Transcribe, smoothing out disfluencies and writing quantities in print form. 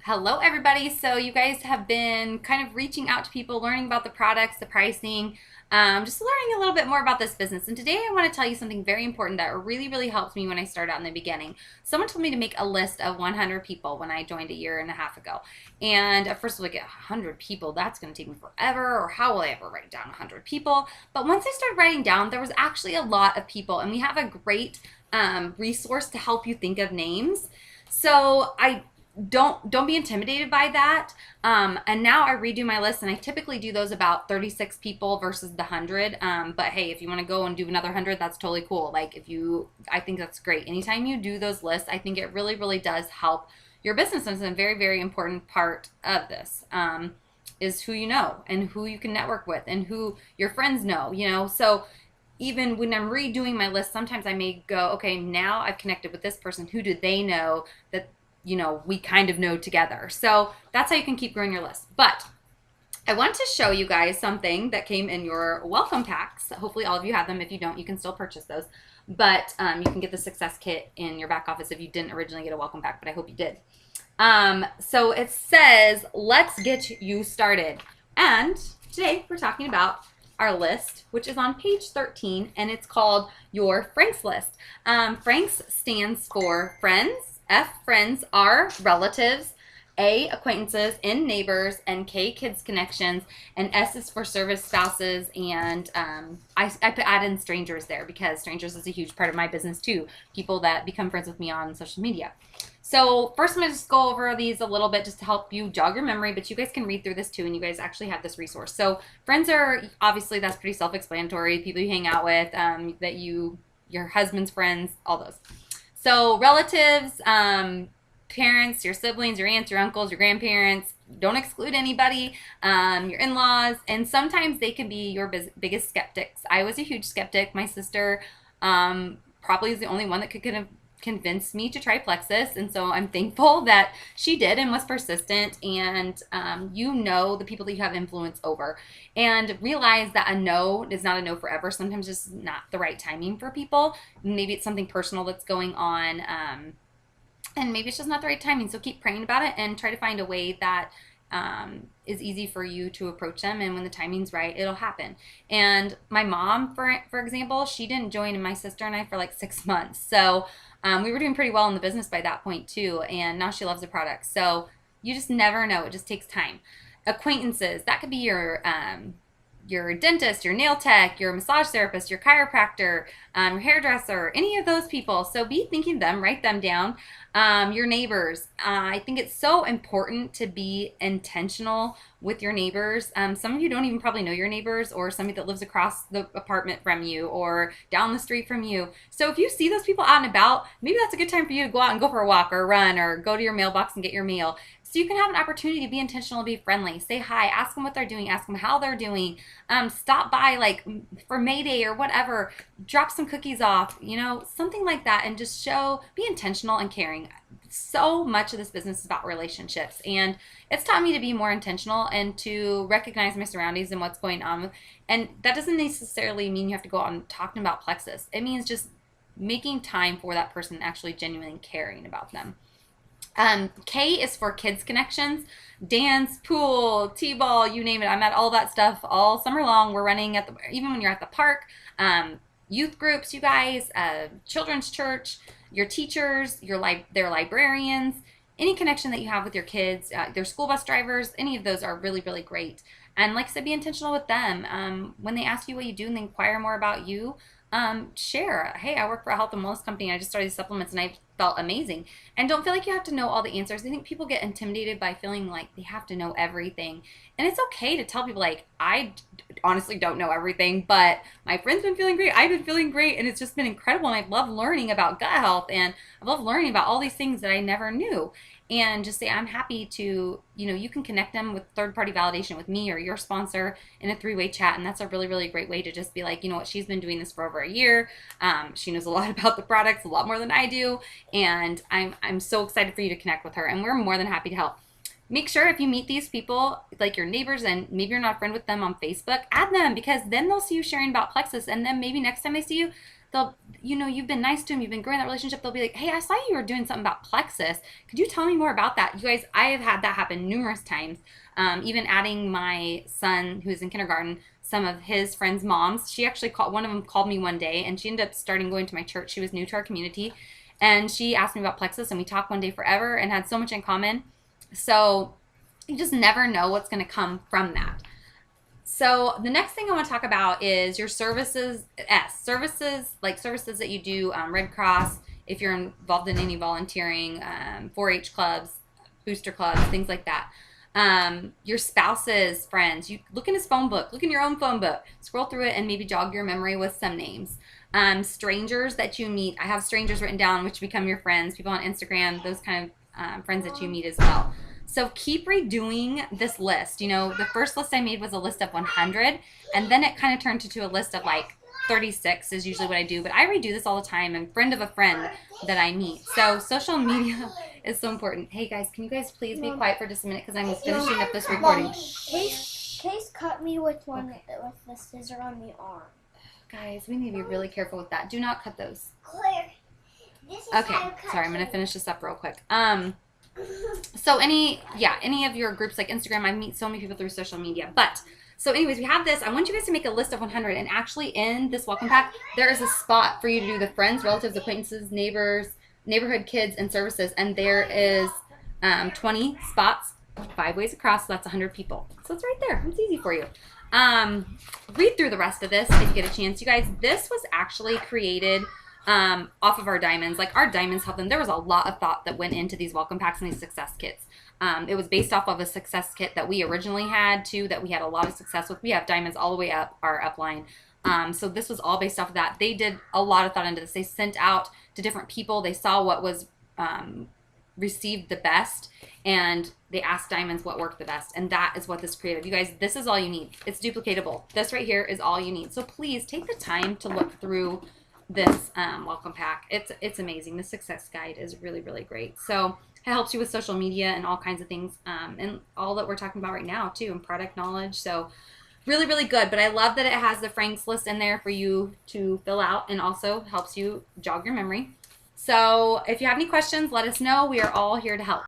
Hello, everybody. So you guys have been kind of reaching out to people, learning about the products, the pricing, just learning a little bit more about this business. And today I want to tell you something very important that really helped me when I started out in the beginning. Someone told me to make a list of 100 people when I joined a year and a half ago. And at first I was like, 100 people, that's going to take me forever, or how will I ever write down 100 people? But once I started writing down, there was actually a lot of people, and we have a great resource to help you think of names. So I don't be intimidated by that. And now I redo my list, and I typically do those about 36 people versus the 100. But hey, if you want to go and do another 100, that's totally cool. I think that's great. Anytime you do those lists, I think it really does help your business. And it's a very important part of this. Is who you know and who you can network with and who your friends know. So even when I'm redoing my list, sometimes I may go, okay, now I've connected with this person. Who do they know that we kind of know together? So that's how you can keep growing your list. But I want to show you guys something that came in your welcome packs. Hopefully all of you have them. If you don't, you can still purchase those. But you can get the success kit in your back office if you didn't originally get a welcome pack, but I hope you did. So it says, let's get you started. And today we're talking about our list, which is on page 13, and it's called your FRANKS list. FRANKS stands for friends. F, friends, R, relatives, A, acquaintances, N, neighbors, and K, kids connections, and S is for service spouses, and I add in strangers there because strangers is a huge part of my business too, people that become friends with me on social media. So first I'm going to just go over these a little bit just to help you jog your memory, but you guys can read through this too, and you guys actually have this resource. So friends are, obviously that's pretty self-explanatory, people you hang out with, your husband's friends, all those. So relatives, parents, your siblings, your aunts, your uncles, your grandparents, don't exclude anybody, your in-laws, and sometimes they can be your biggest skeptics. I was a huge skeptic. My sister probably is the only one that could kind of convince me to try Plexus, and so I'm thankful that she did and was persistent. And the people that you have influence over, and realize that a no is not a no forever. Sometimes it's not the right timing for people. Maybe it's something personal that's going on, and maybe it's just not the right timing. So keep praying about it and try to find a way that is easy for you to approach them, and when the timing's right, it'll happen. And my mom, for example, she didn't join my sister and I for like 6 months. So we were doing pretty well in the business by that point too, and now she loves the product. So you just never know. It just takes time. Acquaintances, that could be your dentist, your nail tech, your massage therapist, your chiropractor, your hairdresser, any of those people. So be thinking of them, write them down. Your neighbors. I think it's so important to be intentional with your neighbors. Some of you don't even probably know your neighbors, or somebody that lives across the apartment from you or down the street from you. So if you see those people out and about, maybe that's a good time for you to go out and go for a walk or run or go to your mailbox and get your mail. So you can have an opportunity to be intentional and be friendly. Say hi, ask them what they're doing, ask them how they're doing. Stop by like for May Day or whatever, drop some cookies off, something like that, and just be intentional and caring. So much of this business is about relationships, and it's taught me to be more intentional and to recognize my surroundings and what's going on. And that doesn't necessarily mean you have to go out and talking about Plexus. It means just making time for that person, actually genuinely caring about them. K is for kids connections, dance, pool, t-ball, you name it. I'm at all that stuff all summer long. We're running even when you're at the park, youth groups, you guys, children's church, your teachers, their librarians, any connection that you have with your kids, their school bus drivers, any of those are really great. And like I said, be intentional with them. When they ask you what you do and they inquire more about you, share, hey, I work for a health and wellness company. I just started these supplements and I felt amazing. And don't feel like you have to know all the answers. I think people get intimidated by feeling like they have to know everything. And it's okay to tell people, like, I honestly don't know everything, but my friend's been feeling great. I've been feeling great, and it's just been incredible. And I love learning about gut health, and I love learning about all these things that I never knew. And just say, I'm happy to, you can connect them with third-party validation with me or your sponsor in a 3-way chat. And that's a really great way to just be like, you know what, she's been doing this for over a year. She knows a lot about the products, a lot more than I do. And I'm so excited for you to connect with her. And we're more than happy to help. Make sure if you meet these people, like your neighbors, and maybe you're not a friend with them on Facebook, add them, because then they'll see you sharing about Plexus. And then maybe next time they see you, they'll, you've been nice to them, you've been growing that relationship. They'll be like, hey, I saw you were doing something about plexus. Could you tell me more about that? You guys, I have had that happen numerous times. Even adding my son, who's in kindergarten, some of his friends' moms. She actually one of them called me one day, and she ended up starting going to my church. She was new to our community, and she asked me about plexus, and we talked one day forever and had so much in common. So you just never know what's going to come from that. So the next thing I want to talk about is your services. Services, like services that you do, Red Cross, if you're involved in any volunteering, 4-H clubs, booster clubs, things like that. Your spouse's friends. You look in his phone book. Look in your own phone book. Scroll through it and maybe jog your memory with some names. Strangers that you meet. I have strangers written down, which become your friends. People on Instagram, those kind of friends that you meet as well. So keep redoing this list. The first list I made was a list of 100, and then it kind of turned into a list of like 36 is usually what I do, but I redo this all the time, and friend of a friend that I meet. So social media is so important. Hey guys, can you guys please be quiet for just a minute because I'm finishing up this recording. Case cut me with with the scissor on the arm. Guys, we need to be really careful with that. Do not cut those. Claire, this is okay, sorry, I'm gonna finish this up real quick. So any of your groups like Instagram, I meet so many people through social media. But so anyways, we have this. I want you guys to make a list of 100, and actually in this welcome pack, there is a spot for you to do the friends, relatives, acquaintances, neighbors, neighborhood kids, and services. And there is 20 spots, 5 ways across, so that's 100 people. So it's right there. It's easy for you. Read through the rest of this if you get a chance. You guys, this was actually created off of our diamonds. Like, our diamonds help them. There was a lot of thought that went into these welcome packs and these success kits. It was based off of a success kit that we originally had too, that we had a lot of success with. We have diamonds all the way up our upline. So this was all based off of that. They did a lot of thought into this. They sent out to different people. They saw what was received the best, and they asked diamonds what worked the best, and that is what this created. You guys, this is all you need. It's duplicatable. This right here is all you need. So please take the time to look through this welcome pack. It's amazing. The success guide is really, really great. So it helps you with social media and all kinds of things, and all that we're talking about right now too, and product knowledge. So really, really good. But I love that it has the Franks list in there for you to fill out, and also helps you jog your memory. So if you have any questions, let us know. We are all here to help.